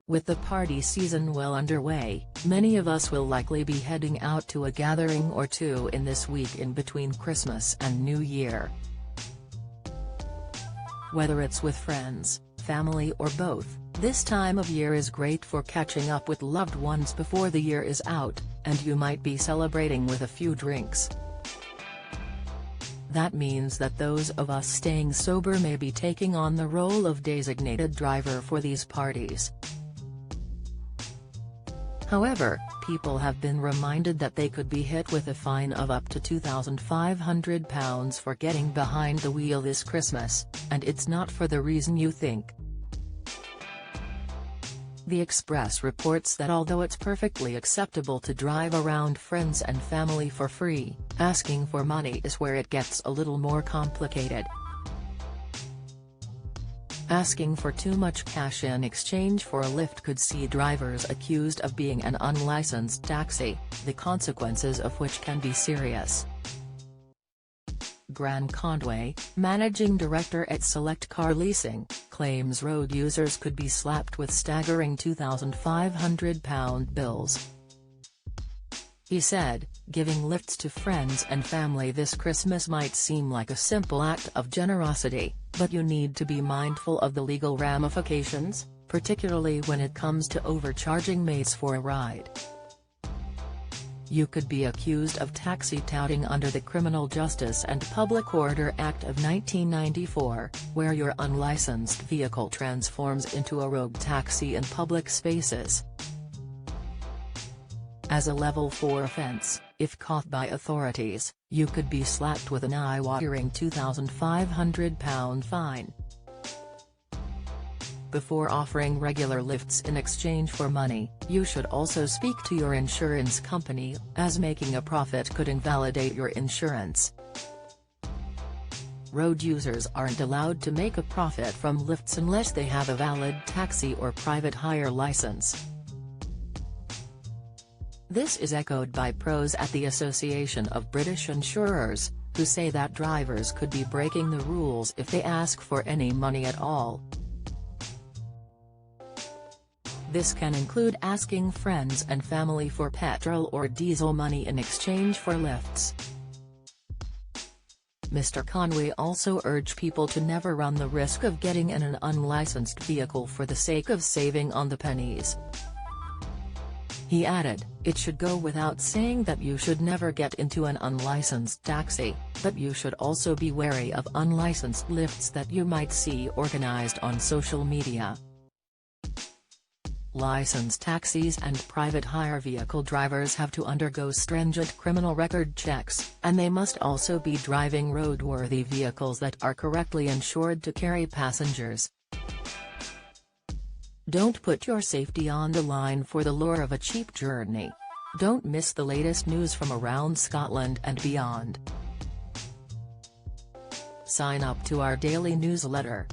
With the party season well underway, many of us will likely be heading out to a gathering or two in this week in between Christmas and New Year. Whether it's with friends, family or both, this time of year is great for catching up with loved ones before the year is out, and you might be celebrating with a few drinks. That means that those of us staying sober may be taking on the role of designated driver for these parties. However, people have been reminded that they could be hit with a fine of up to £2,500 for getting behind the wheel this Christmas, and it's not for the reason you think. The Express reports that although it's perfectly acceptable to drive around friends and family for free, asking for money is where it gets a little more complicated. Asking for too much cash in exchange for a lift could see drivers accused of being an unlicensed taxi, the consequences of which can be serious. Gran Conway, managing director at Select Car Leasing, claims road users could be slapped with staggering £2,500 bills. He said, "Giving lifts to friends and family this Christmas might seem like a simple act of generosity, but you need to be mindful of the legal ramifications, particularly when it comes to overcharging mates for a ride. You could be accused of taxi touting under the Criminal Justice and Public Order Act of 1994, where your unlicensed vehicle transforms into a rogue taxi in public spaces. As a Level 4 offence, if caught by authorities, you could be slapped with an eye-watering £2,500 fine." Before offering regular lifts in exchange for money, you should also speak to your insurance company, as making a profit could invalidate your insurance. Road users aren't allowed to make a profit from lifts unless they have a valid taxi or private hire license. This is echoed by pros at the Association of British Insurers, who say that drivers could be breaking the rules if they ask for any money at all. This can include asking friends and family for petrol or diesel money in exchange for lifts. Mr. Conway also urged people to never run the risk of getting in an unlicensed vehicle for the sake of saving on the pennies. He added, "It should go without saying that you should never get into an unlicensed taxi, but you should also be wary of unlicensed lifts that you might see organized on social media." Licensed taxis and private hire vehicle drivers have to undergo stringent criminal record checks, and they must also be driving roadworthy vehicles that are correctly insured to carry passengers. Don't put your safety on the line for the lure of a cheap journey. Don't miss the latest news from around Scotland and beyond. Sign up to our daily newsletter.